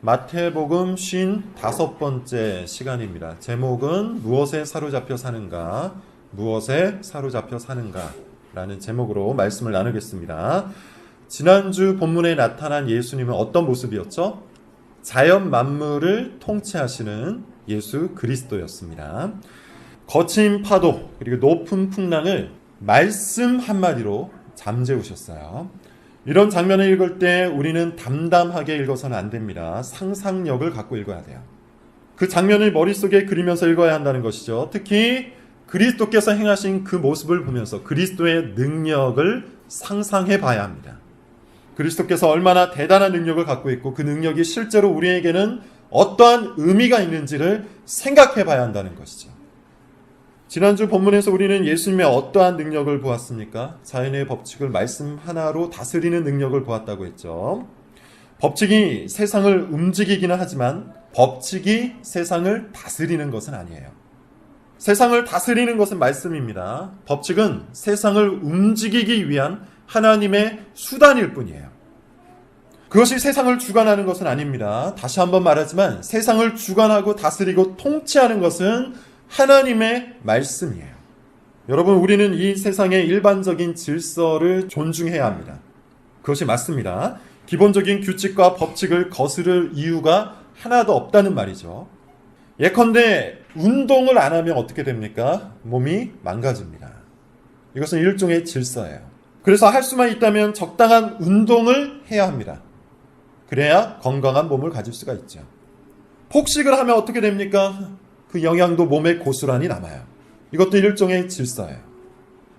마태복음 55번째 시간입니다. 제목은 무엇에 사로잡혀 사는가, 무엇에 사로잡혀 사는가 라는 제목으로 말씀을 나누겠습니다. 지난주 본문에 나타난 예수님은 어떤 모습이었죠? 자연 만물을 통치하시는 예수 그리스도였습니다. 거친 파도 그리고 높은 풍랑을 말씀 한마디로 잠재우셨어요. 이런 장면을 읽을 때 우리는 담담하게 읽어서는 안 됩니다. 상상력을 갖고 읽어야 돼요. 그 장면을 머릿속에 그리면서 읽어야 한다는 것이죠. 특히 그리스도께서 행하신 그 모습을 보면서 그리스도의 능력을 상상해 봐야 합니다. 그리스도께서 얼마나 대단한 능력을 갖고 있고 그 능력이 실제로 우리에게는 어떠한 의미가 있는지를 생각해 봐야 한다는 것이죠. 지난주 본문에서 우리는 예수님의 어떠한 능력을 보았습니까? 자연의 법칙을 말씀 하나로 다스리는 능력을 보았다고 했죠. 법칙이 세상을 움직이기는 하지만 법칙이 세상을 다스리는 것은 아니에요. 세상을 다스리는 것은 말씀입니다. 법칙은 세상을 움직이기 위한 하나님의 수단일 뿐이에요. 그것이 세상을 주관하는 것은 아닙니다. 다시 한번 말하지만 세상을 주관하고 다스리고 통치하는 것은 하나님의 말씀이에요. 여러분, 우리는 이 세상의 일반적인 질서를 존중해야 합니다. 그것이 맞습니다. 기본적인 규칙과 법칙을 거스를 이유가 하나도 없다는 말이죠. 예컨대 운동을 안 하면 어떻게 됩니까? 몸이 망가집니다. 이것은 일종의 질서예요. 그래서 할 수만 있다면 적당한 운동을 해야 합니다. 그래야 건강한 몸을 가질 수가 있죠. 폭식을 하면 어떻게 됩니까? 그 영양도 몸에 고스란히 남아요. 이것도 일종의 질서예요.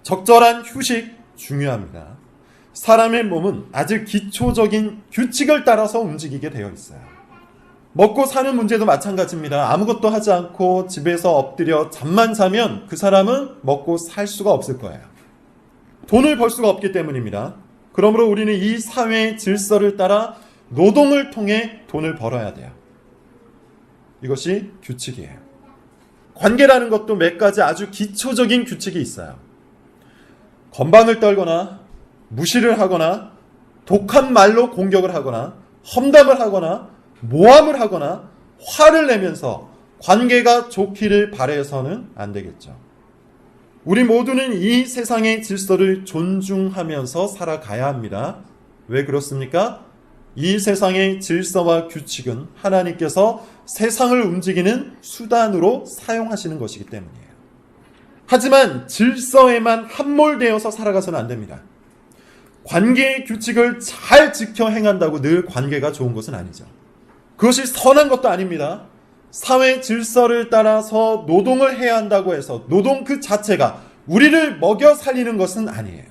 적절한 휴식 중요합니다. 사람의 몸은 아주 기초적인 규칙을 따라서 움직이게 되어 있어요. 먹고 사는 문제도 마찬가지입니다. 아무것도 하지 않고 집에서 엎드려 잠만 자면 그 사람은 먹고 살 수가 없을 거예요. 돈을 벌 수가 없기 때문입니다. 그러므로 우리는 이 사회의 질서를 따라 노동을 통해 돈을 벌어야 돼요. 이것이 규칙이에요. 관계라는 것도 몇 가지 아주 기초적인 규칙이 있어요. 건방을 떨거나 무시를 하거나 독한 말로 공격을 하거나 험담을 하거나 모함을 하거나 화를 내면서 관계가 좋기를 바라서는 안 되겠죠. 우리 모두는 이 세상의 질서를 존중하면서 살아가야 합니다. 왜 그렇습니까? 이 세상의 질서와 규칙은 하나님께서 세상을 움직이는 수단으로 사용하시는 것이기 때문이에요. 하지만 질서에만 함몰되어서 살아가서는 안 됩니다. 관계의 규칙을 잘 지켜 행한다고 늘 관계가 좋은 것은 아니죠. 그것이 선한 것도 아닙니다. 사회 질서를 따라서 노동을 해야 한다고 해서 노동 그 자체가 우리를 먹여 살리는 것은 아니에요.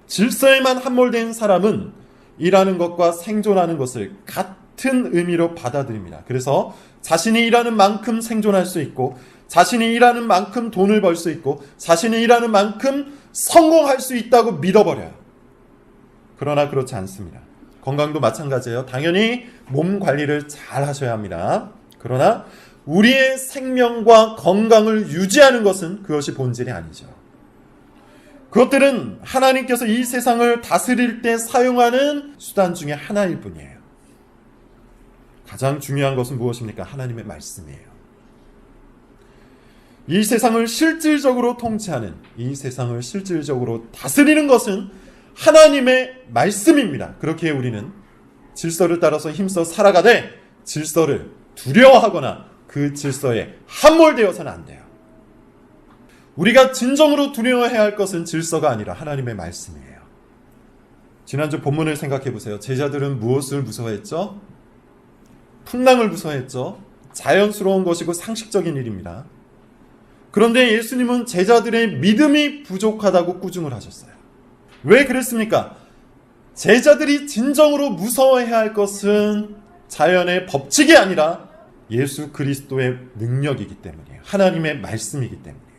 질서에만 함몰된 사람은 일하는 것과 생존하는 것을 같은 의미로 받아들입니다. 그래서 자신이 일하는 만큼 생존할 수 있고 자신이 일하는 만큼 돈을 벌 수 있고 자신이 일하는 만큼 성공할 수 있다고 믿어버려요. 그러나 그렇지 않습니다. 건강도 마찬가지예요. 당연히 몸 관리를 잘 하셔야 합니다. 그러나 우리의 생명과 건강을 유지하는 것은 그것이 본질이 아니죠. 그것들은 하나님께서 이 세상을 다스릴 때 사용하는 수단 중에 하나일 뿐이에요. 가장 중요한 것은 무엇입니까? 하나님의 말씀이에요. 이 세상을 실질적으로 통치하는, 이 세상을 실질적으로 다스리는 것은 하나님의 말씀입니다. 그렇게 우리는 질서를 따라서 힘써 살아가되 질서를 두려워하거나 그 질서에 함몰되어서는 안 돼요. 우리가 진정으로 두려워해야 할 것은 질서가 아니라 하나님의 말씀이에요. 지난주 본문을 생각해 보세요. 제자들은 무엇을 무서워했죠? 풍랑을 무서워했죠. 자연스러운 것이고 상식적인 일입니다. 그런데 예수님은 제자들의 믿음이 부족하다고 꾸중을 하셨어요. 왜 그랬습니까? 제자들이 진정으로 무서워해야 할 것은 자연의 법칙이 아니라 예수 그리스도의 능력이기 때문이에요. 하나님의 말씀이기 때문이에요.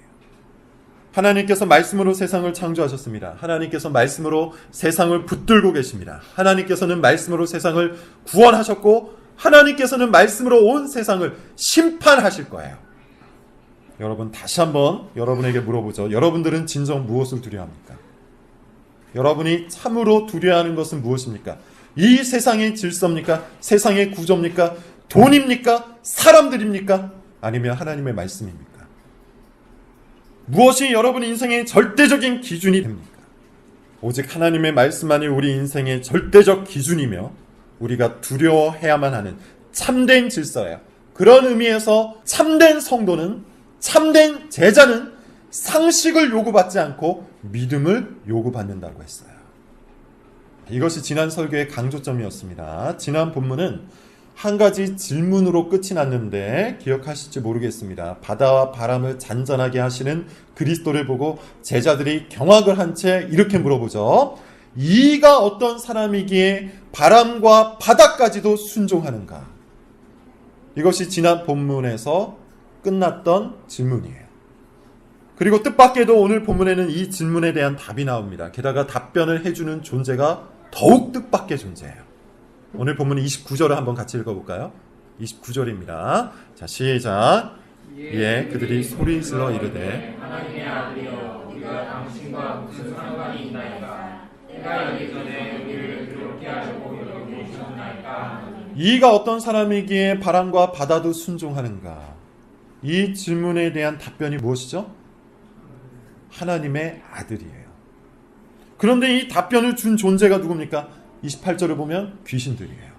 하나님께서 말씀으로 세상을 창조하셨습니다. 하나님께서 말씀으로 세상을 붙들고 계십니다. 하나님께서는 말씀으로 세상을 구원하셨고 하나님께서는 말씀으로 온 세상을 심판하실 거예요. 여러분, 다시 한번 여러분에게 물어보죠. 여러분들은 진정 무엇을 두려워합니까? 여러분이 참으로 두려워하는 것은 무엇입니까? 이 세상의 질서입니까? 세상의 구조입니까? 돈입니까? 사람들입니까? 아니면 하나님의 말씀입니까? 무엇이 여러분 인생의 절대적인 기준이 됩니까? 오직 하나님의 말씀만이 우리 인생의 절대적 기준이며 우리가 두려워해야만 하는 참된 질서예요. 그런 의미에서 참된 성도는, 참된 제자는 상식을 요구받지 않고 믿음을 요구받는다고 했어요. 이것이 지난 설교의 강조점이었습니다. 지난 본문은 한 가지 질문으로 끝이 났는데 기억하실지 모르겠습니다. 바다와 바람을 잔잔하게 하시는 그리스도를 보고 제자들이 경악을 한 채 이렇게 물어보죠. 이가 어떤 사람이기에 바람과 바다까지도 순종하는가? 이것이 지난 본문에서 끝났던 질문이에요. 그리고 뜻밖에도 오늘 본문에는 이 질문에 대한 답이 나옵니다. 게다가 답변을 해주는 존재가 더욱 뜻밖의 존재예요. 오늘 본문 29절을 한번 같이 읽어볼까요? 29절입니다. 자, 시작. 예, 그들이 소리 질러 이르되 하나님의 아들이여 우리가 당신과 무슨 상관이 있나이까? 때가 이르기 전에 우리를 그렇게 하려고 여기 오셨나이까? 이가 어떤 사람이기에 바람과 바다도 순종하는가? 이 질문에 대한 답변이 무엇이죠? 하나님의 아들이에요. 그런데 이 답변을 준 존재가 누굽니까? 28절을 보면 귀신들이에요.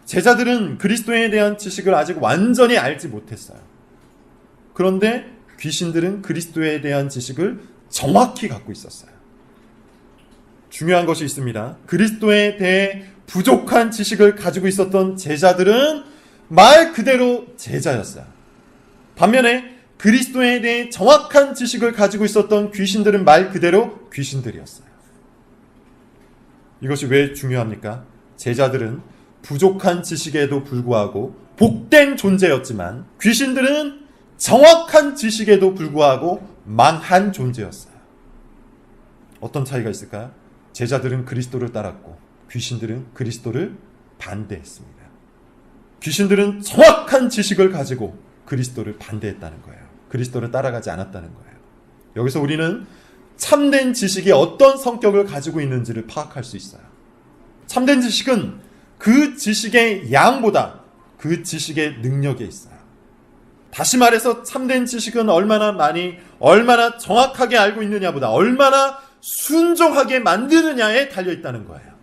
제자들은 그리스도에 대한 지식을 아직 완전히 알지 못했어요. 그런데 귀신들은 그리스도에 대한 지식을 정확히 갖고 있었어요. 중요한 것이 있습니다. 그리스도에 대해 부족한 지식을 가지고 있었던 제자들은 말 그대로 제자였어요. 반면에 그리스도에 대해 정확한 지식을 가지고 있었던 귀신들은 말 그대로 귀신들이었어요. 이것이 왜 중요합니까? 제자들은 부족한 지식에도 불구하고 복된 존재였지만 귀신들은 정확한 지식에도 불구하고 망한 존재였어요. 어떤 차이가 있을까요? 제자들은 그리스도를 따랐고 귀신들은 그리스도를 반대했습니다. 귀신들은 정확한 지식을 가지고 그리스도를 반대했다는 거예요. 그리스도를 따라가지 않았다는 거예요. 여기서 우리는 참된 지식이 어떤 성격을 가지고 있는지를 파악할 수 있어요. 참된 지식은 그 지식의 양보다 그 지식의 능력에 있어요. 다시 말해서 참된 지식은 얼마나 많이, 얼마나 정확하게 알고 있느냐보다 얼마나 순종하게 만드느냐에 달려있다는 거예요.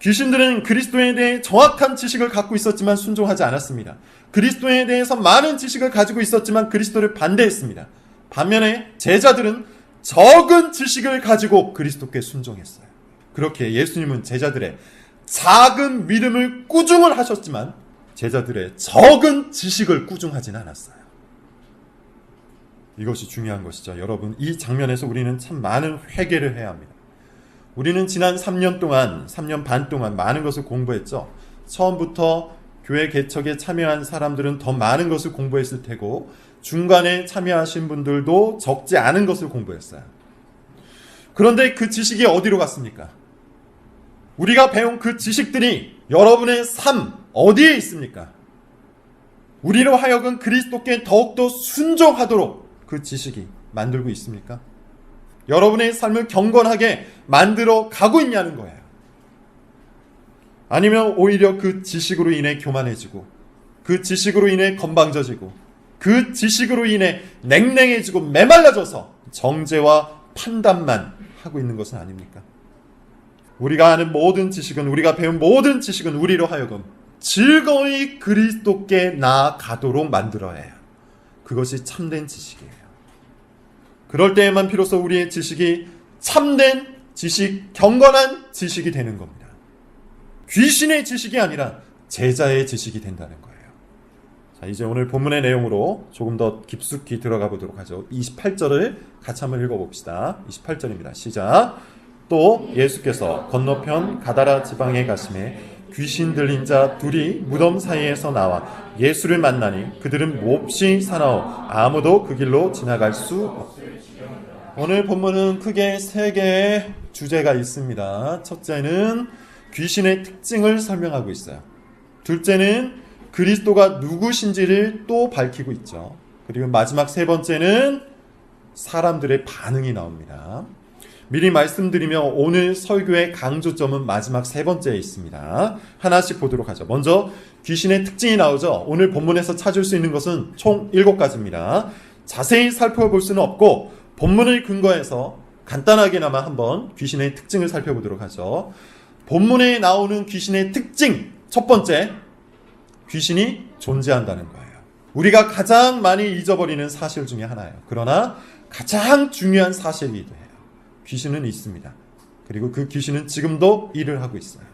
귀신들은 그리스도에 대해 정확한 지식을 갖고 있었지만 순종하지 않았습니다. 그리스도에 대해서 많은 지식을 가지고 있었지만 그리스도를 반대했습니다. 반면에 제자들은 적은 지식을 가지고 그리스도께 순종했어요. 그렇게 예수님은 제자들의 작은 믿음을 꾸중을 하셨지만 제자들의 적은 지식을 꾸중하지는 않았어요. 이것이 중요한 것이죠. 여러분, 이 장면에서 우리는 참 많은 회개를 해야 합니다. 우리는 지난 3년 반 동안 많은 것을 공부했죠. 처음부터 교회 개척에 참여한 사람들은 더 많은 것을 공부했을 테고 중간에 참여하신 분들도 적지 않은 것을 공부했어요. 그런데 그 지식이 어디로 갔습니까? 우리가 배운 그 지식들이 여러분의 삶 어디에 있습니까? 우리로 하여금 그리스도께 더욱더 순종하도록 그 지식이 만들고 있습니까? 여러분의 삶을 경건하게 만들어 가고 있냐는 거예요. 아니면 오히려 그 지식으로 인해 교만해지고 그 지식으로 인해 건방져지고 그 지식으로 인해 냉랭해지고 메말라져서 정죄와 판단만 하고 있는 것은 아닙니까? 우리가 아는 모든 지식은, 우리가 배운 모든 지식은 우리로 하여금 즐거이 그리스도께 나아가도록 만들어야 해요. 그것이 참된 지식이에요. 그럴 때에만 비로소 우리의 지식이 참된 지식, 경건한 지식이 되는 겁니다. 귀신의 지식이 아니라 제자의 지식이 된다는 거예요. 자, 이제 오늘 본문의 내용으로 조금 더 깊숙이 들어가 보도록 하죠. 28절을 같이 한번 읽어봅시다. 28절입니다. 시작. 또 예수께서 건너편 가다라 지방에 가심에 귀신 들린 자 둘이 무덤 사이에서 나와 예수를 만나니 그들은 몹시 사나워 아무도 그 길로 지나갈 수 없어요. 오늘 본문은 크게 세 개의 주제가 있습니다. 첫째는 귀신의 특징을 설명하고 있어요. 둘째는 그리스도가 누구신지를 또 밝히고 있죠. 그리고 마지막 세 번째는 사람들의 반응이 나옵니다. 미리 말씀드리며 오늘 설교의 강조점은 마지막 세 번째에 있습니다. 하나씩 보도록 하죠. 먼저 귀신의 특징이 나오죠. 오늘 본문에서 찾을 수 있는 것은 총 7가지입니다. 자세히 살펴볼 수는 없고 본문을 근거해서 간단하게나마 한번 귀신의 특징을 살펴보도록 하죠. 본문에 나오는 귀신의 특징, 첫 번째, 귀신이 존재한다는 거예요. 우리가 가장 많이 잊어버리는 사실 중에 하나예요. 그러나 가장 중요한 사실이기도 해요. 귀신은 있습니다. 그리고 그 귀신은 지금도 일을 하고 있어요.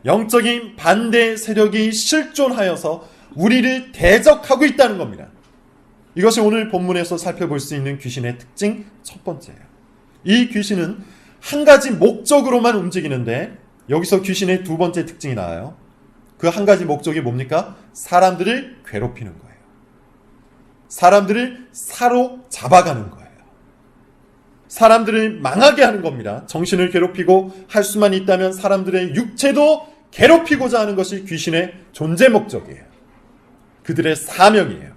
영적인 반대 세력이 실존하여서 우리를 대적하고 있다는 겁니다. 이것이 오늘 본문에서 살펴볼 수 있는 귀신의 특징 첫 번째예요. 이 귀신은 한 가지 목적으로만 움직이는데 여기서 귀신의 두 번째 특징이 나와요. 그 한 가지 목적이 뭡니까? 사람들을 괴롭히는 거예요. 사람들을 사로잡아가는 거예요. 사람들을 망하게 하는 겁니다. 정신을 괴롭히고 할 수만 있다면 사람들의 육체도 괴롭히고자 하는 것이 귀신의 존재 목적이에요. 그들의 사명이에요.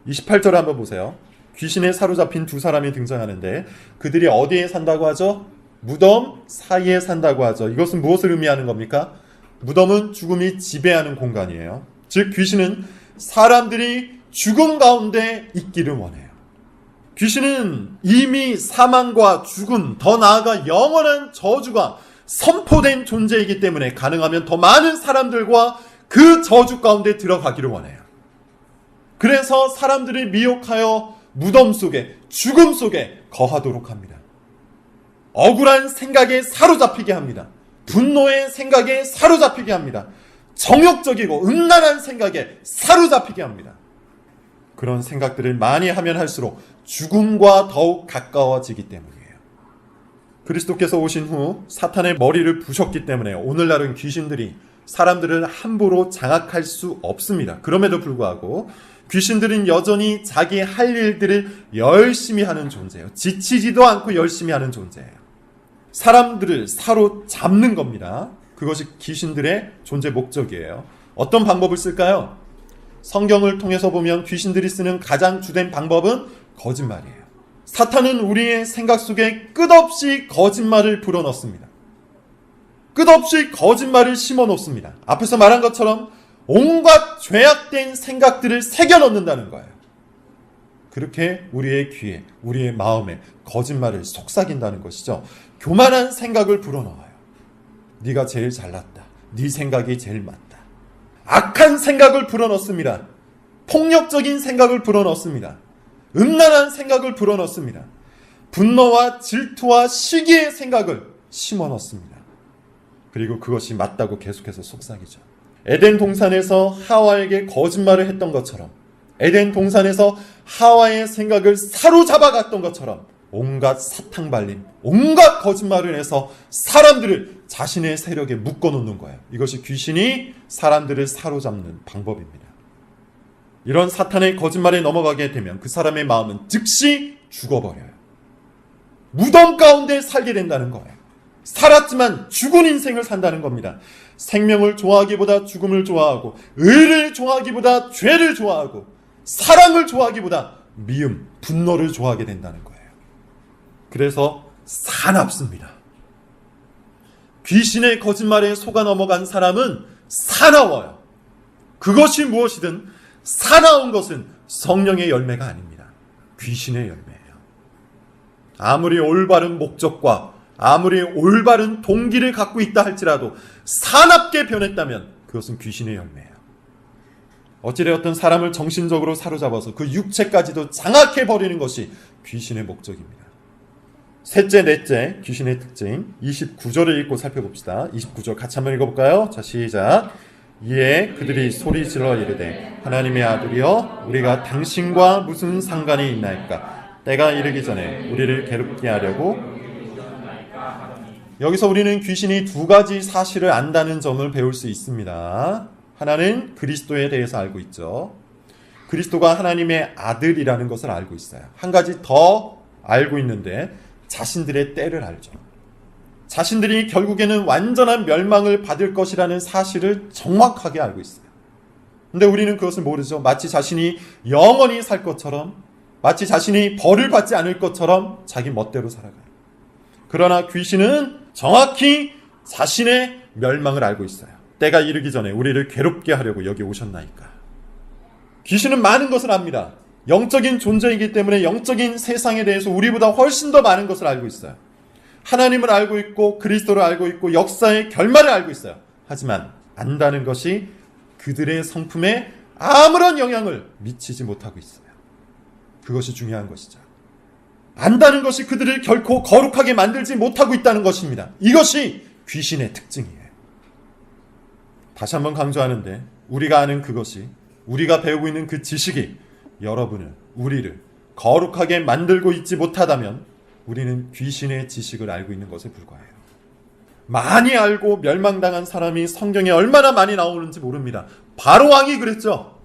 28절 한번 보세요. 귀신에 사로잡힌 두 사람이 등장하는데 그들이 어디에 산다고 하죠? 무덤 사이에 산다고 하죠. 이것은 무엇을 의미하는 겁니까? 무덤은 죽음이 지배하는 공간이에요. 즉 귀신은 사람들이 죽음 가운데 있기를 원해요. 귀신은 이미 사망과 죽음, 더 나아가 영원한 저주가 선포된 존재이기 때문에 가능하면 더 많은 사람들과 그 저주 가운데 들어가기를 원해요. 그래서 사람들을 미혹하여 무덤 속에, 죽음 속에 거하도록 합니다. 억울한 생각에 사로잡히게 합니다. 분노의 생각에 사로잡히게 합니다. 정욕적이고 음란한 생각에 사로잡히게 합니다. 그런 생각들을 많이 하면 할수록 죽음과 더욱 가까워지기 때문이에요. 그리스도께서 오신 후 사탄의 머리를 부셨기 때문에 오늘날은 귀신들이 사람들을 함부로 장악할 수 없습니다. 그럼에도 불구하고 귀신들은 여전히 자기 할 일들을 열심히 하는 존재예요. 지치지도 않고 열심히 하는 존재예요. 사람들을 사로잡는 겁니다. 그것이 귀신들의 존재 목적이에요. 어떤 방법을 쓸까요? 성경을 통해서 보면 귀신들이 쓰는 가장 주된 방법은 거짓말이에요. 사탄은 우리의 생각 속에 끝없이 거짓말을 불어넣습니다. 끝없이 거짓말을 심어놓습니다. 앞에서 말한 것처럼 온갖 죄악된 생각들을 새겨넣는다는 거예요. 그렇게 우리의 귀에, 우리의 마음에 거짓말을 속삭인다는 것이죠. 교만한 생각을 불어넣어요. 네가 제일 잘났다. 네 생각이 제일 맞다. 악한 생각을 불어넣습니다. 폭력적인 생각을 불어넣습니다. 음란한 생각을 불어넣습니다. 분노와 질투와 시기의 생각을 심어넣습니다. 그리고 그것이 맞다고 계속해서 속삭이죠. 에덴 동산에서 하와에게 거짓말을 했던 것처럼, 에덴 동산에서 하와의 생각을 사로잡아갔던 것처럼 온갖 사탕발림, 온갖 거짓말을 해서 사람들을 자신의 세력에 묶어놓는 거예요. 이것이 귀신이 사람들을 사로잡는 방법입니다. 이런 사탄의 거짓말에 넘어가게 되면 그 사람의 마음은 즉시 죽어버려요. 무덤 가운데 살게 된다는 거예요. 살았지만 죽은 인생을 산다는 겁니다. 생명을 좋아하기보다 죽음을 좋아하고, 의를 좋아하기보다 죄를 좋아하고, 사랑을 좋아하기보다 미움, 분노를 좋아하게 된다는 거예요. 그래서 사납습니다. 귀신의 거짓말에 속아 넘어간 사람은 사나워요. 그것이 무엇이든 사나운 것은 성령의 열매가 아닙니다. 귀신의 열매예요. 아무리 올바른 목적과 아무리 올바른 동기를 갖고 있다 할지라도 사납게 변했다면 그것은 귀신의 열매예요. 어찌되었든 사람을 정신적으로 사로잡아서 그 육체까지도 장악해버리는 것이 귀신의 목적입니다. 셋째, 넷째, 귀신의 특징 29절을 읽고 살펴봅시다. 29절 같이 한번 읽어볼까요? 자, 시작. 이에 그들이 소리 질러 이르되 하나님의 아들이여 우리가 당신과 무슨 상관이 있나이까? 때가 이르기 전에 우리를 괴롭게 하려고. 여기서 우리는 귀신이 두 가지 사실을 안다는 점을 배울 수 있습니다. 하나는 그리스도에 대해서 알고 있죠. 그리스도가 하나님의 아들이라는 것을 알고 있어요. 한 가지 더 알고 있는데 자신들의 때를 알죠. 자신들이 결국에는 완전한 멸망을 받을 것이라는 사실을 정확하게 알고 있어요. 근데 우리는 그것을 모르죠. 마치 자신이 영원히 살 것처럼, 마치 자신이 벌을 받지 않을 것처럼 자기 멋대로 살아가요. 그러나 귀신은 정확히 자신의 멸망을 알고 있어요. 때가 이르기 전에 우리를 괴롭게 하려고 여기 오셨나이까. 귀신은 많은 것을 압니다. 영적인 존재이기 때문에 영적인 세상에 대해서 우리보다 훨씬 더 많은 것을 알고 있어요. 하나님을 알고 있고 그리스도를 알고 있고 역사의 결말을 알고 있어요. 하지만 안다는 것이 그들의 성품에 아무런 영향을 미치지 못하고 있어요. 그것이 중요한 것이죠. 안다는 것이 그들을 결코 거룩하게 만들지 못하고 있다는 것입니다. 이것이 귀신의 특징이에요. 다시 한번 강조하는데 우리가 아는 그것이, 우리가 배우고 있는 그 지식이 여러분을, 우리를 거룩하게 만들고 있지 못하다면 우리는 귀신의 지식을 알고 있는 것에 불과해요. 많이 알고 멸망당한 사람이 성경에 얼마나 많이 나오는지 모릅니다. 바로 왕이 그랬죠.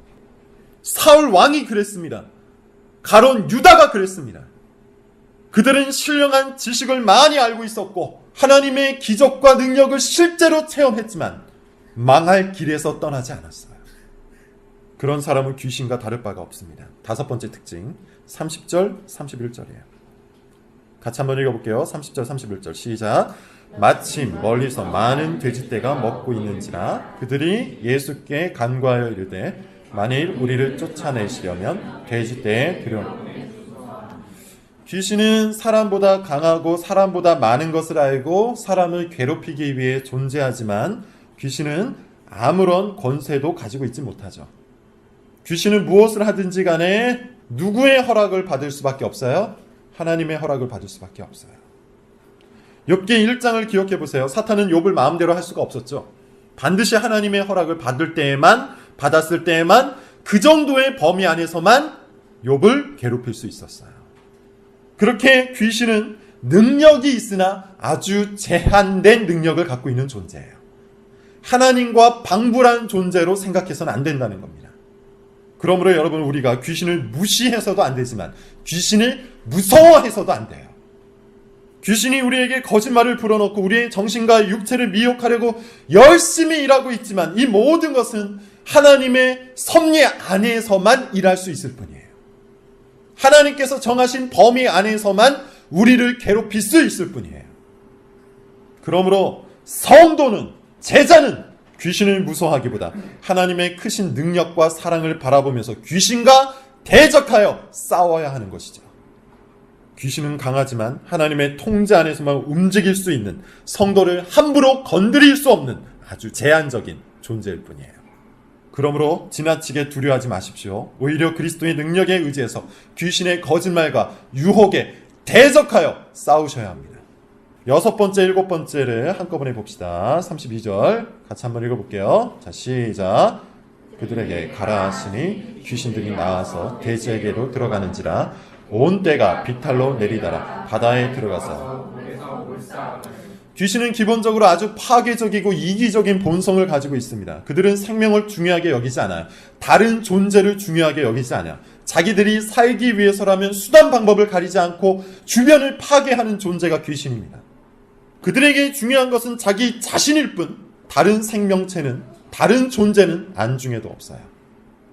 사울 왕이 그랬습니다. 가론 유다가 그랬습니다. 그들은 신령한 지식을 많이 알고 있었고 하나님의 기적과 능력을 실제로 체험했지만 망할 길에서 떠나지 않았어요. 그런 사람은 귀신과 다를 바가 없습니다. 다섯 번째 특징, 30절, 31절이에요. 같이 한번 읽어볼게요. 30절, 31절 시작. 마침 멀리서 많은 돼지떼가 먹고 있는지라 그들이 예수께 간구하여 이르되 만일 우리를 쫓아내시려면 돼지떼에 들여놓으라. 귀신은 사람보다 강하고 사람보다 많은 것을 알고 사람을 괴롭히기 위해 존재하지만 귀신은 아무런 권세도 가지고 있지 못하죠. 귀신은 무엇을 하든지 간에 누구의 허락을 받을 수밖에 없어요? 하나님의 허락을 받을 수밖에 없어요. 욥기 1장을 기억해 보세요. 사탄은 욥을 마음대로 할 수가 없었죠. 반드시 하나님의 허락을 받았을 때에만 그 정도의 범위 안에서만 욥을 괴롭힐 수 있었어요. 그렇게 귀신은 능력이 있으나 아주 제한된 능력을 갖고 있는 존재예요. 하나님과 방불한 존재로 생각해서는 안 된다는 겁니다. 그러므로 여러분, 우리가 귀신을 무시해서도 안 되지만 귀신을 무서워해서도 안 돼요. 귀신이 우리에게 거짓말을 불어넣고 우리의 정신과 육체를 미혹하려고 열심히 일하고 있지만 이 모든 것은 하나님의 섭리 안에서만 일할 수 있을 뿐이에요. 하나님께서 정하신 범위 안에서만 우리를 괴롭힐 수 있을 뿐이에요. 그러므로 성도는, 제자는 귀신을 무서워하기보다 하나님의 크신 능력과 사랑을 바라보면서 귀신과 대적하여 싸워야 하는 것이죠. 귀신은 강하지만 하나님의 통제 안에서만 움직일 수 있는, 성도를 함부로 건드릴 수 없는 아주 제한적인 존재일 뿐이에요. 그러므로 지나치게 두려워하지 마십시오. 오히려 그리스도의 능력에 의지해서 귀신의 거짓말과 유혹에 대적하여 싸우셔야 합니다. 여섯 번째, 일곱 번째를 한꺼번에 봅시다. 32절 같이 한번 읽어볼게요. 자, 시작. 그들에게 가라 하시니 귀신들이 나와서 돼지에게로 들어가는지라 온 때가 비탈로 내리다라 바다에 들어가서. 귀신은 기본적으로 아주 파괴적이고 이기적인 본성을 가지고 있습니다. 그들은 생명을 중요하게 여기지 않아요. 다른 존재를 중요하게 여기지 않아요. 자기들이 살기 위해서라면 수단 방법을 가리지 않고 주변을 파괴하는 존재가 귀신입니다. 그들에게 중요한 것은 자기 자신일 뿐 다른 생명체는, 다른 존재는 안중에도 없어요.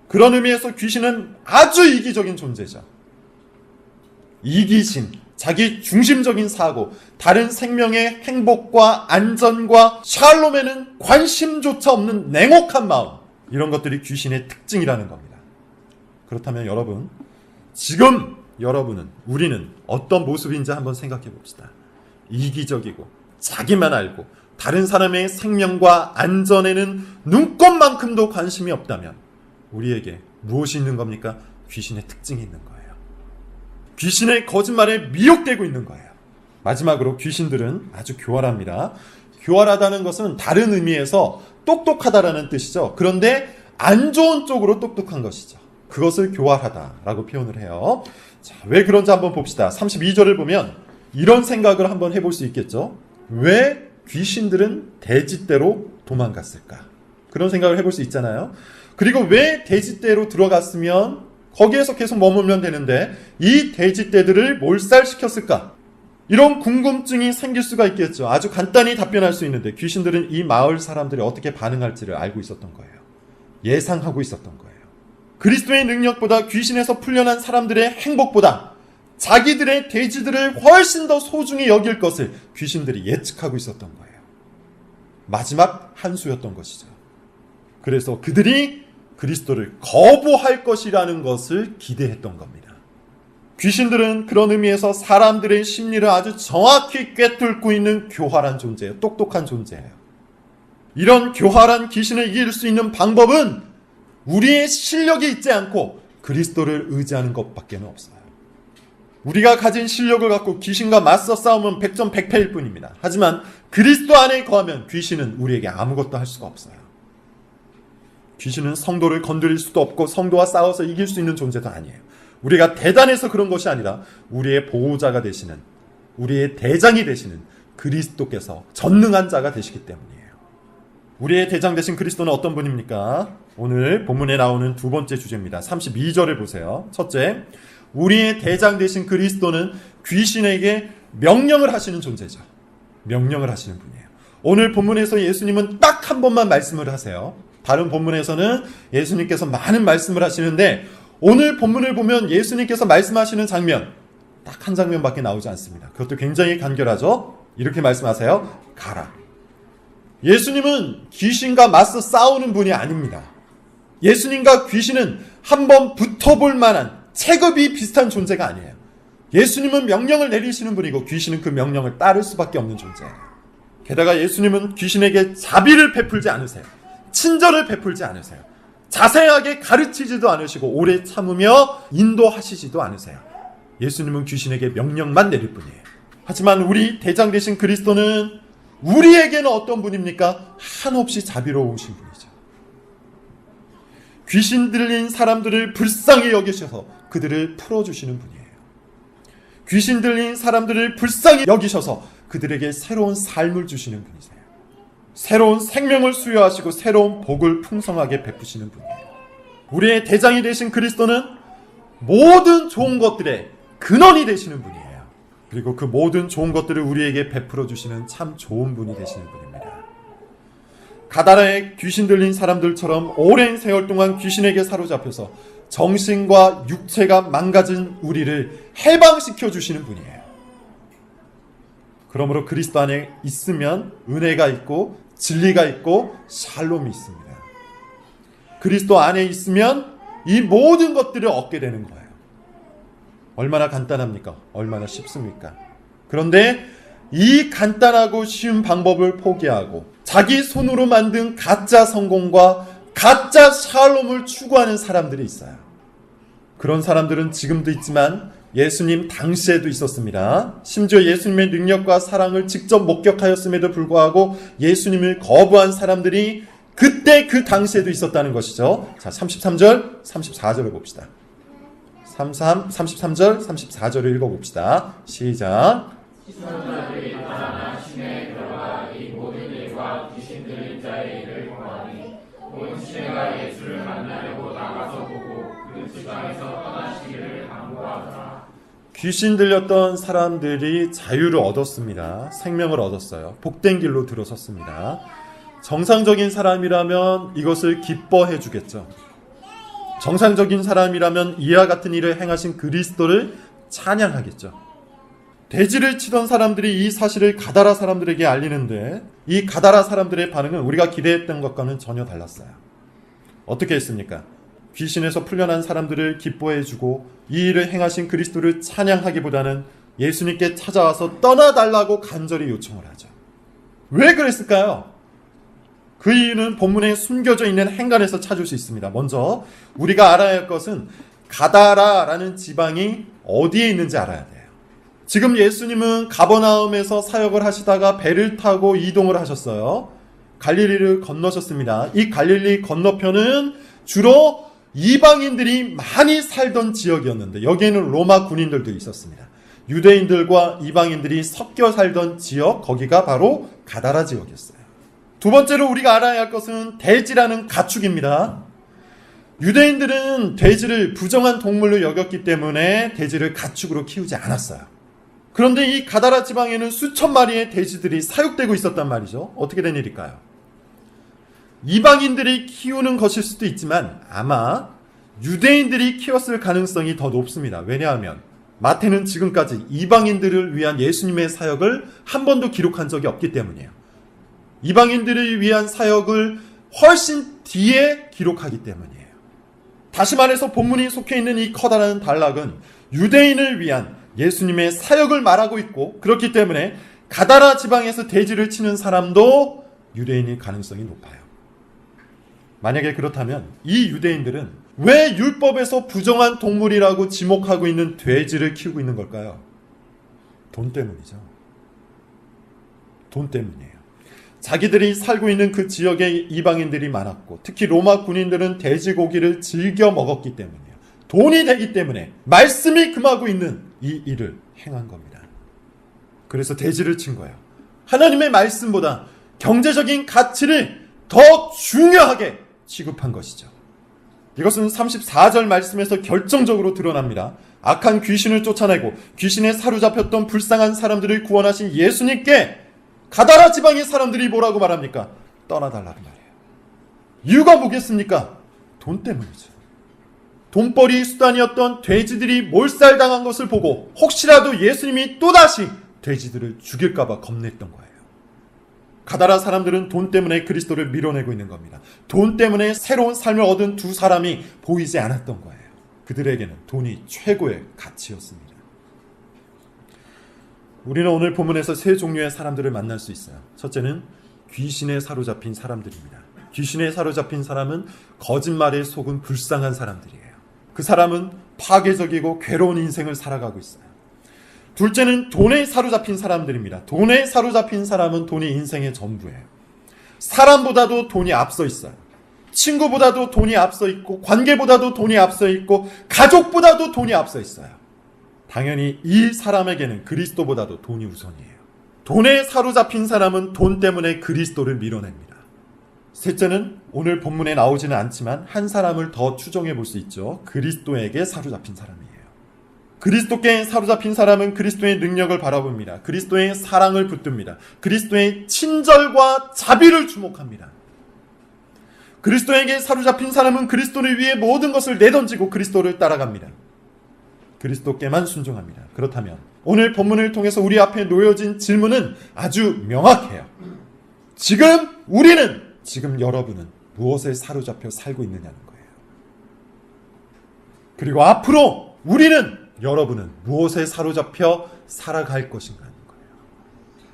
그런 의미에서 귀신은 아주 이기적인 존재죠. 이기심, 자기 중심적인 사고, 다른 생명의 행복과 안전과 샬롬에는 관심조차 없는 냉혹한 마음, 이런 것들이 귀신의 특징이라는 겁니다. 그렇다면 여러분, 지금 여러분은, 우리는 어떤 모습인지 한번 생각해 봅시다. 이기적이고 자기만 알고 다른 사람의 생명과 안전에는 눈꼽만큼도 관심이 없다면 우리에게 무엇이 있는 겁니까? 귀신의 특징이 있는 거예요. 귀신의 거짓말에 미혹되고 있는 거예요. 마지막으로 귀신들은 아주 교활합니다. 교활하다는 것은 다른 의미에서 똑똑하다라는 뜻이죠. 그런데 안 좋은 쪽으로 똑똑한 것이죠. 그것을 교활하다라고 표현을 해요. 자, 왜 그런지 한번 봅시다. 32절을 보면 이런 생각을 한번 해볼 수 있겠죠. 왜 귀신들은 돼지떼로 도망갔을까? 그런 생각을 해볼 수 있잖아요. 그리고 왜 돼지떼로 들어갔으면 거기에서 계속 머물면 되는데 이 돼지떼들을 몰살시켰을까? 이런 궁금증이 생길 수가 있겠죠. 아주 간단히 답변할 수 있는데 귀신들은 이 마을 사람들이 어떻게 반응할지를 알고 있었던 거예요. 예상하고 있었던 거예요. 그리스도의 능력보다 귀신에서 풀려난 사람들의 행복보다 자기들의 돼지들을 훨씬 더 소중히 여길 것을 귀신들이 예측하고 있었던 거예요. 마지막 한 수였던 것이죠. 그래서 그들이 그리스도를 거부할 것이라는 것을 기대했던 겁니다. 귀신들은 그런 의미에서 사람들의 심리를 아주 정확히 꿰뚫고 있는 교활한 존재예요. 똑똑한 존재예요. 이런 교활한 귀신을 이길 수 있는 방법은 우리의 실력이 있지 않고 그리스도를 의지하는 것밖에 없어요. 우리가 가진 실력을 갖고 귀신과 맞서 싸우면 100점 100패일 뿐입니다. 하지만 그리스도 안에 거하면 귀신은 우리에게 아무것도 할 수가 없어요. 귀신은 성도를 건드릴 수도 없고 성도와 싸워서 이길 수 있는 존재도 아니에요. 우리가 대단해서 그런 것이 아니라 우리의 보호자가 되시는, 우리의 대장이 되시는 그리스도께서 전능한 자가 되시기 때문이에요. 우리의 대장 되신 그리스도는 어떤 분입니까? 오늘 본문에 나오는 두 번째 주제입니다. 32절을 보세요. 첫째, 우리의 대장 되신 그리스도는 귀신에게 명령을 하시는 존재죠. 명령을 하시는 분이에요. 오늘 본문에서 예수님은 딱 한 번만 말씀을 하세요. 다른 본문에서는 예수님께서 많은 말씀을 하시는데 오늘 본문을 보면 예수님께서 말씀하시는 장면 딱 한 장면밖에 나오지 않습니다. 그것도 굉장히 간결하죠. 이렇게 말씀하세요. 가라. 예수님은 귀신과 맞서 싸우는 분이 아닙니다. 예수님과 귀신은 한번 붙어볼 만한 체급이 비슷한 존재가 아니에요. 예수님은 명령을 내리시는 분이고 귀신은 그 명령을 따를 수밖에 없는 존재예요. 게다가 예수님은 귀신에게 자비를 베풀지 않으세요. 친절을 베풀지 않으세요. 자세하게 가르치지도 않으시고 오래 참으며 인도하시지도 않으세요. 예수님은 귀신에게 명령만 내릴 뿐이에요. 하지만 우리 대장 되신 그리스도는 우리에게는 어떤 분입니까? 한없이 자비로우신 분이죠. 귀신 들린 사람들을 불쌍히 여기셔서 그들을 풀어주시는 분이에요. 귀신 들린 사람들을 불쌍히 여기셔서 그들에게 새로운 삶을 주시는 분이세요. 새로운 생명을 수여하시고 새로운 복을 풍성하게 베푸시는 분이에요. 우리의 대장이 되신 그리스도는 모든 좋은 것들의 근원이 되시는 분이에요. 그리고 그 모든 좋은 것들을 우리에게 베풀어 주시는 참 좋은 분이 되시는 분입니다. 가다라의 귀신 들린 사람들처럼 오랜 세월 동안 귀신에게 사로잡혀서 정신과 육체가 망가진 우리를 해방시켜 주시는 분이에요. 그러므로 그리스도 안에 있으면 은혜가 있고 진리가 있고 샬롬이 있습니다. 그리스도 안에 있으면 이 모든 것들을 얻게 되는 거예요. 얼마나 간단합니까? 얼마나 쉽습니까? 그런데 이 간단하고 쉬운 방법을 포기하고 자기 손으로 만든 가짜 성공과 가짜 샬롬을 추구하는 사람들이 있어요. 그런 사람들은 지금도 있지만 예수님 당시에도 있었습니다. 심지어 예수님의 능력과 사랑을 직접 목격하였음에도 불구하고 예수님을 거부한 사람들이 그때 그 당시에도 있었다는 것이죠. 자, 33절, 34절을 봅시다. 33절, 34절을 읽어봅시다. 시작. 시선자들이 나타나 시내에 들어가 이 모든 일과 귀신 들린 자의 일을 보아니 온 시내가 예수를 만나려고 나가서 보고 그 지방에서 떠나시기를 간구하더라. 귀신 들렸던 사람들이 자유를 얻었습니다. 생명을 얻었어요. 복된 길로 들어섰습니다. 정상적인 사람이라면 이것을 기뻐해 주겠죠. 정상적인 사람이라면 이와 같은 일을 행하신 그리스도를 찬양하겠죠. 돼지를 치던 사람들이 이 사실을 가다라 사람들에게 알리는데 이 가다라 사람들의 반응은 우리가 기대했던 것과는 전혀 달랐어요. 어떻게 했습니까? 귀신에서 풀려난 사람들을 기뻐해주고 이 일을 행하신 그리스도를 찬양하기보다는 예수님께 찾아와서 떠나달라고 간절히 요청을 하죠. 왜 그랬을까요? 그 이유는 본문에 숨겨져 있는 행간에서 찾을 수 있습니다. 먼저 우리가 알아야 할 것은 가다라라는 지방이 어디에 있는지 알아야 돼요. 지금 예수님은 가버나움에서 사역을 하시다가 배를 타고 이동을 하셨어요. 갈릴리를 건너셨습니다. 이 갈릴리 건너편은 주로 이방인들이 많이 살던 지역이었는데 여기에는 로마 군인들도 있었습니다. 유대인들과 이방인들이 섞여 살던 지역, 거기가 바로 가다라 지역이었어요. 두 번째로 우리가 알아야 할 것은 돼지라는 가축입니다. 유대인들은 돼지를 부정한 동물로 여겼기 때문에 돼지를 가축으로 키우지 않았어요. 그런데 이 가다라 지방에는 수천 마리의 돼지들이 사육되고 있었단 말이죠. 어떻게 된 일일까요? 이방인들이 키우는 것일 수도 있지만 아마 유대인들이 키웠을 가능성이 더 높습니다. 왜냐하면 마태는 지금까지 이방인들을 위한 예수님의 사역을 한 번도 기록한 적이 없기 때문이에요. 이방인들을 위한 사역을 훨씬 뒤에 기록하기 때문이에요. 다시 말해서 본문이 속해 있는 이 커다란 단락은 유대인을 위한 예수님의 사역을 말하고 있고, 그렇기 때문에 가다라 지방에서 돼지를 치는 사람도 유대인일 가능성이 높아요. 만약에 그렇다면 이 유대인들은 왜 율법에서 부정한 동물이라고 지목하고 있는 돼지를 키우고 있는 걸까요? 돈 때문이죠. 돈 때문이에요. 자기들이 살고 있는 그 지역에 이방인들이 많았고, 특히 로마 군인들은 돼지고기를 즐겨 먹었기 때문이에요. 돈이 되기 때문에 말씀이 금하고 있는 이 일을 행한 겁니다. 그래서 돼지를 친 거예요. 하나님의 말씀보다 경제적인 가치를 더 중요하게 취급한 것이죠. 이것은 34절 말씀에서 결정적으로 드러납니다. 악한 귀신을 쫓아내고 귀신에 사로잡혔던 불쌍한 사람들을 구원하신 예수님께 가다라 지방의 사람들이 뭐라고 말합니까? 떠나달라는 말이에요. 이유가 뭐겠습니까? 돈 때문이죠. 돈벌이 수단이었던 돼지들이 몰살당한 것을 보고 혹시라도 예수님이 또다시 돼지들을 죽일까봐 겁냈던 거예요. 가다라 사람들은 돈 때문에 그리스도를 밀어내고 있는 겁니다. 돈 때문에 새로운 삶을 얻은 두 사람이 보이지 않았던 거예요. 그들에게는 돈이 최고의 가치였습니다. 우리는 오늘 본문에서 세 종류의 사람들을 만날 수 있어요. 첫째는 귀신에 사로잡힌 사람들입니다. 귀신에 사로잡힌 사람은 거짓말에 속은 불쌍한 사람들이에요. 그 사람은 파괴적이고 괴로운 인생을 살아가고 있어요. 둘째는 돈에 사로잡힌 사람들입니다. 돈에 사로잡힌 사람은 돈이 인생의 전부예요. 사람보다도 돈이 앞서 있어요. 친구보다도 돈이 앞서 있고, 관계보다도 돈이 앞서 있고, 가족보다도 돈이 앞서 있어요. 당연히 이 사람에게는 그리스도보다도 돈이 우선이에요. 돈에 사로잡힌 사람은 돈 때문에 그리스도를 밀어냅니다. 셋째는 오늘 본문에 나오지는 않지만 한 사람을 더 추정해 볼 수 있죠. 그리스도에게 사로잡힌 사람이에요. 그리스도께 사로잡힌 사람은 그리스도의 능력을 바라봅니다. 그리스도의 사랑을 붙듭니다. 그리스도의 친절과 자비를 주목합니다. 그리스도에게 사로잡힌 사람은 그리스도를 위해 모든 것을 내던지고 그리스도를 따라갑니다. 그리스도께만 순종합니다. 그렇다면 오늘 본문을 통해서 우리 앞에 놓여진 질문은 아주 명확해요. 지금 여러분은 무엇에 사로잡혀 살고 있느냐는 거예요. 그리고 앞으로 여러분은 무엇에 사로잡혀 살아갈 것인가 하는 거예요.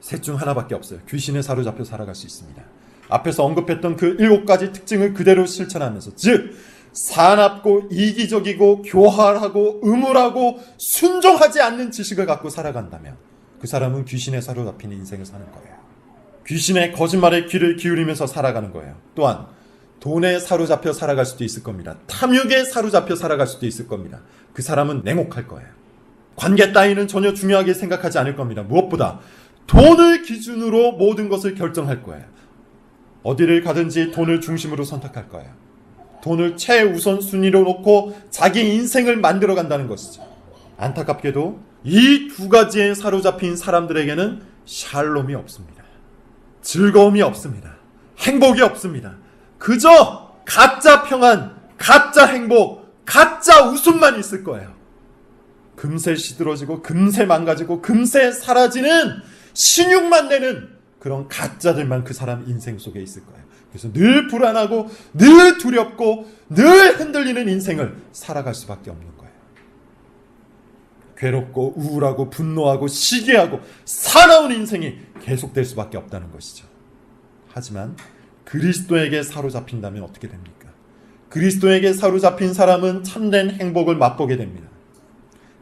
셋 중 하나밖에 없어요. 귀신에 사로잡혀 살아갈 수 있습니다. 앞에서 언급했던 그 7가지 특징을 그대로 실천하면서, 즉 사납고 이기적이고 교활하고 음울하고 순종하지 않는 지식을 갖고 살아간다면 그 사람은 귀신에 사로잡힌 인생을 사는 거예요. 귀신의 거짓말에 귀를 기울이면서 살아가는 거예요. 또한 돈에 사로잡혀 살아갈 수도 있을 겁니다. 탐욕에 사로잡혀 살아갈 수도 있을 겁니다. 그 사람은 냉혹할 거예요. 관계 따위는 전혀 중요하게 생각하지 않을 겁니다. 무엇보다 돈을 기준으로 모든 것을 결정할 거예요. 어디를 가든지 돈을 중심으로 선택할 거예요. 돈을 최우선 순위로 놓고 자기 인생을 만들어 간다는 것이죠. 안타깝게도 이 두 가지에 사로잡힌 사람들에게는 샬롬이 없습니다. 즐거움이 없습니다. 행복이 없습니다. 그저 가짜 평안, 가짜 행복, 가짜 웃음만 있을 거예요. 금세 시들어지고 금세 망가지고 금세 사라지는 신육만 내는 그런 가짜들만 그 사람 인생 속에 있을 거예요. 그래서 늘 불안하고 늘 두렵고 늘 흔들리는 인생을 살아갈 수밖에 없는 거예요. 괴롭고 우울하고 분노하고 시기하고 사나운 인생이 계속될 수밖에 없다는 것이죠. 하지만 그리스도에게 사로잡힌다면 어떻게 됩니까? 그리스도에게 사로잡힌 사람은 참된 행복을 맛보게 됩니다.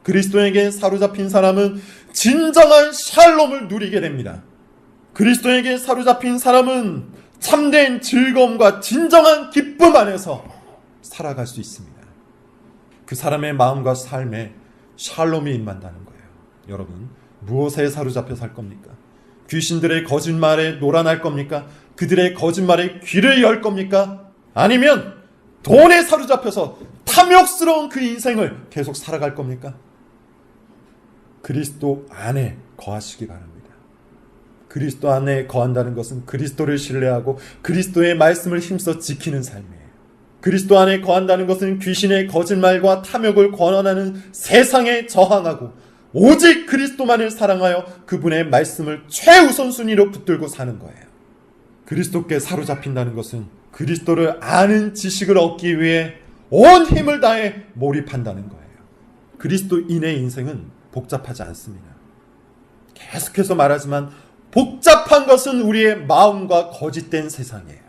그리스도에게 사로잡힌 사람은 진정한 샬롬을 누리게 됩니다. 그리스도에게 사로잡힌 사람은 참된 즐거움과 진정한 기쁨 안에서 살아갈 수 있습니다. 그 사람의 마음과 삶에 샬롬이 임한다는 거예요. 여러분, 무엇에 사로잡혀 살 겁니까? 귀신들의 거짓말에 놀아날 겁니까? 그들의 거짓말에 귀를 열 겁니까? 아니면 돈에 사로잡혀서 탐욕스러운 그 인생을 계속 살아갈 겁니까? 그리스도 안에 거하시기 바랍니다. 그리스도 안에 거한다는 것은 그리스도를 신뢰하고 그리스도의 말씀을 힘써 지키는 삶이에요. 그리스도 안에 거한다는 것은 귀신의 거짓말과 탐욕을 권한하는 세상에 저항하고 오직 그리스도만을 사랑하여 그분의 말씀을 최우선순위로 붙들고 사는 거예요. 그리스도께 사로잡힌다는 것은 그리스도를 아는 지식을 얻기 위해 온 힘을 다해 몰입한다는 거예요. 그리스도인의 인생은 복잡하지 않습니다. 계속해서 말하지만 복잡한 것은 우리의 마음과 거짓된 세상이에요.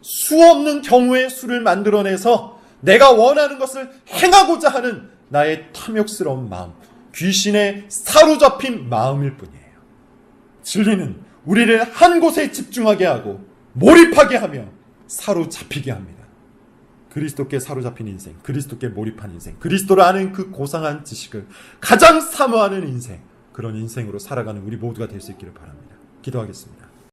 수없는 경우의 수를 만들어내서 내가 원하는 것을 행하고자 하는 나의 탐욕스러운 마음, 귀신에 사로잡힌 마음일 뿐이에요. 진리는 우리를 한 곳에 집중하게 하고 몰입하게 하며 사로잡히게 합니다. 그리스도께 사로잡힌 인생, 그리스도께 몰입한 인생, 그리스도를 아는 그 고상한 지식을 가장 사모하는 인생, 그런 인생으로 살아가는 우리 모두가 될 수 있기를 바랍니다. 기도하겠습니다.